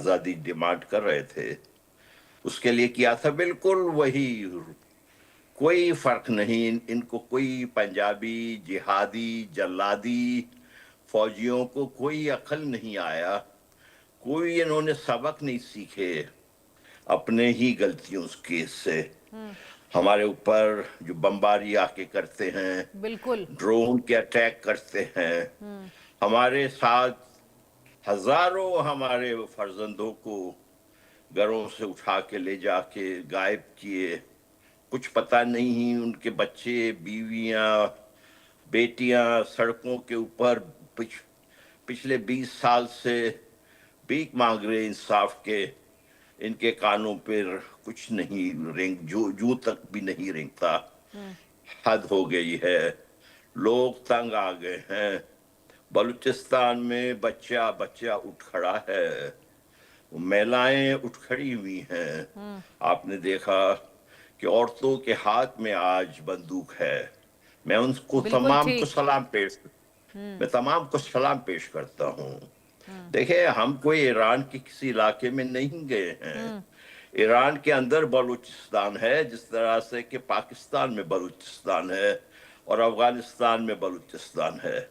आज़ादी डिमांड कर रहे थे, उसके लिए किया था बिल्कुल वही। कोई फर्क नहीं, इनको कोई पंजाबी जिहादी जल्लादी फौजियों को कोई अक्ल नहीं आया, कोई इन्होंने सबक नहीं सीखे अपने ही गलतियों के से। हमारे ऊपर जो बमबारी आके करते हैं, बिल्कुल ड्रोन के अटैक करते हैं, हमारे साथ हजारों हमारे फर्जंदों को घरों से उठा के ले जाके गायब किए, कुछ पता नहीं उनके बच्चे बीवियां बेटियां सड़कों के ऊपर पिछले 20 साल से भीख मांग रहे इंसाफ के। इनके कानों पर कुछ नहीं रेंग, जू तक भी नहीं रेंगता। हद हो गई है, लोग तंग आ गए हैं। बलूचिस्तान में बच्चा बच्चा उठ खड़ा है, महिलाएं उठ खड़ी हुई हैं। आपने देखा कि औरतों के हाथ में आज बंदूक है। मैं उनको बिल्कुल तमाम को ठीक। तमाम को सलाम पेश करता हूँ। देखिए, हम कोई ईरान के किसी इलाके में नहीं गए हैं। ईरान के अंदर बलूचिस्तान है, जिस तरह से कि पाकिस्तान में बलूचिस्तान है और अफगानिस्तान में बलूचिस्तान है।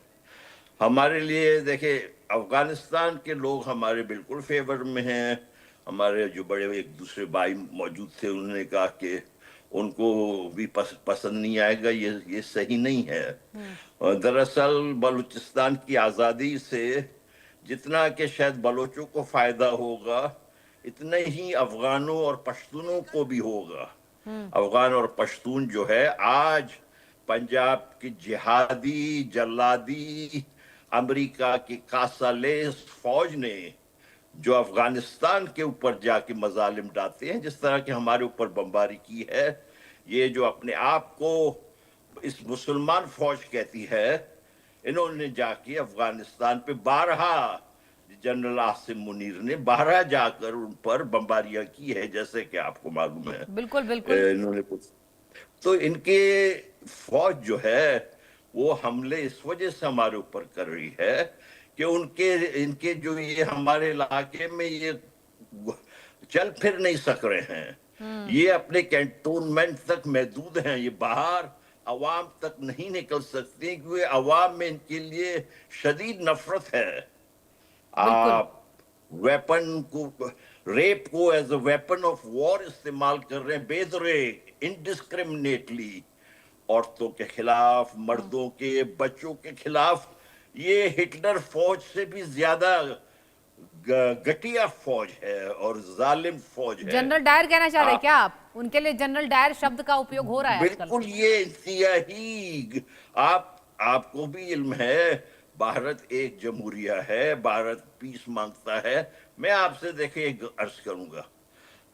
हमारे लिए देखिए, अफगानिस्तान के लोग हमारे बिल्कुल फेवर में हैं। हमारे जो बड़े एक दूसरे भाई मौजूद थे, उन्होंने कहा कि उनको भी पसंद नहीं आएगा, ये सही नहीं है। दरअसल बलूचिस्तान की आज़ादी से जितना कि शायद बलोचों को फायदा होगा, इतना ही अफगानों और पश्तूनों को भी होगा। अफगान और पश्तून जो है, आज पंजाब की जिहादी जल्लादी अमेरिका की कासालेस फौज ने जो अफगानिस्तान के ऊपर जाके मजालिम डालते हैं, जिस तरह की हमारे ऊपर बमबारी की है, ये जो अपने आप को इस मुसलमान फौज कहती है, इन्होंने जाके अफगानिस्तान पे 12 जनरल आसिम मुनीर ने 12 जाकर उन पर बमबारियां की है, जैसे कि आपको मालूम है। बिल्कुल बिल्कुल इन्होंने कुछ तो इनके फौज जो है वो हमले इस वजह से हमारे ऊपर कर रही है कि इनके जो ये हमारे इलाके में ये चल फिर नहीं सक रहे हैं। ये अपने कैंटोनमेंट तक महदूद हैं, ये बाहर अवाम तक नहीं निकल सकते, क्योंकि अवाम में इनके लिए शदीद नफरत है। बिल्कुल आप वेपन को, रेप को as a weapon of war इस्तेमाल कर रहे हैं बेदरे, इनडिस्क्रिमिनेटली, औरतों के खिलाफ, मर्दों के, बच्चों के खिलाफ। ये हिटलर फौज से भी ज्यादा घटिया फौज है और जालिम फौज है। जनरल डायर कहना चाह रहे हैं आप क्या आप? उनके लिए जनरल डायर शब्द का उपयोग हो रहा है आजकल। बिल्कुल, ये इंतहाई आपको भी इल्म है, भारत एक जमहूरिया है, भारत पीस मांगता है। मैं आपसे देखिए एक अर्ज करूंगा,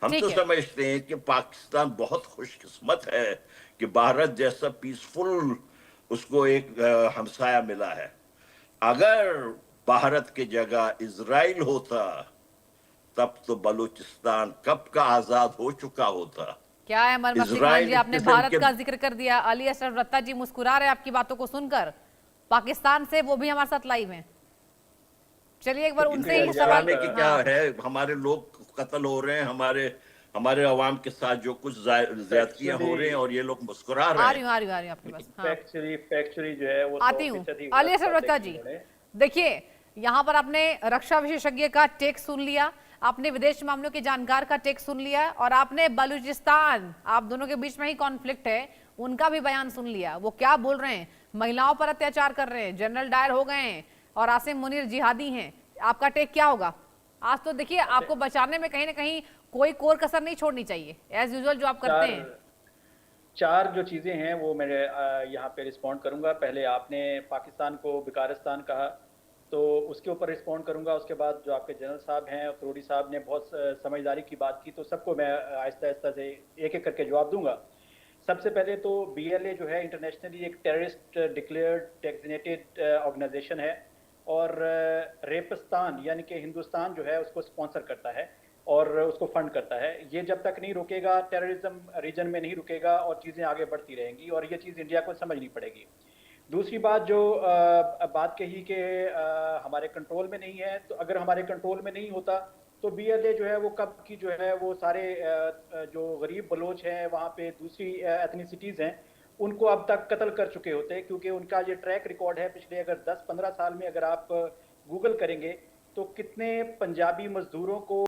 हम ठीक तो है। समझते हैं कि पाकिस्तान बहुत खुशकिस्मत है कि भारत जैसा पीसफुल उसको एक हमसाया मिला है। अगर भारत की जगह इजराइल होता, तब तो बलूचिस्तान कब का आजाद हो चुका होता। क्या है मरमस्ती खान जी, इजराइल एक आपने किस्म भारत के का जिक्र कर दिया। अली अशरफ रत्ता जी मुस्कुरा रहे हैं आपकी बातों को सुनकर, पाकिस्तान से, वो भी हमारे साथ लाइव हैं। चलिए एक बार उनसे ही सवाल। मुस्कुराने की क्या हाँ है, हमारे लोग कत्ल हो रहे हैं, हमारे अवाम के साथ जो कुछ ज्यादतियां हो रही हैं और ये लोग मुस्कुरा रहे आ हैं। रही हूँ आ रही हूँ आ रही हूँ आपके पास। हाँ फैक्चुअली जो है वो आती हूँ। 100% ही अली गलत अशरफ बात है रत्ता कि जी, उन्होंने। देखिए यहाँ पर आपने रक्षा विशेषज्ञ का टेक सुन लिया, आपने विदेश मामलों के जानकार का टेक सुन लिया, और आपने बलूचिस्तान, आप दोनों के बीच में ही कॉन्फ्लिक्ट है, उनका भी बयान सुन लिया। वो क्या बोल रहे हैं, महिलाओं पर अत्याचार कर रहे हैं, जनरल डायर हो गए हैं और आसिम मुनीर जिहादी हैं। आपका टेक क्या होगा? आज तो देखिए आपको बचाने में कहीं ना कहीं कोई कोर कसर नहीं छोड़नी चाहिए, एज यूजुअल जो आप करते हैं। चार जो चीज़ें हैं वो मैं यहाँ पे रिस्पॉन्ड करूँगा। पहले आपने पाकिस्तान को बिकारिस्तान कहा, तो उसके ऊपर रिस्पॉन्ड करूँगा। उसके बाद जो आपके जनरल साहब हैं, करोड़ी साहब ने बहुत समझदारी की बात की, तो सबको मैं आहिस्ता आहिस्ता से एक एक करके जवाब दूंगा। सबसे पहले तो BLA जो है इंटरनेशनली एक टेररिस्ट डिक्लेयर्ड डेजिग्नेटेड ऑर्गेनाइजेशन है, और रेपिस्तान यानी कि हिंदुस्तान जो है उसको स्पॉन्सर करता है और उसको फंड करता है। ये जब तक नहीं रुकेगा, टेररिज्म रीजन में नहीं रुकेगा और चीज़ें आगे बढ़ती रहेंगी, और ये चीज़ इंडिया को समझनी पड़ेगी। दूसरी बात जो बात कही कि हमारे कंट्रोल में नहीं है, तो अगर हमारे कंट्रोल में नहीं होता तो बीएलए जो है वो कब की जो है वो सारे जो गरीब बलोच हैं वहाँ पे दूसरी एथनिसिटीज़ हैं उनको अब तक कत्ल कर चुके होते हैं, क्योंकि उनका ये ट्रैक रिकॉर्ड है पिछले अगर 10-15 साल में अगर आप गूगल करेंगे तो कितने पंजाबी मजदूरों को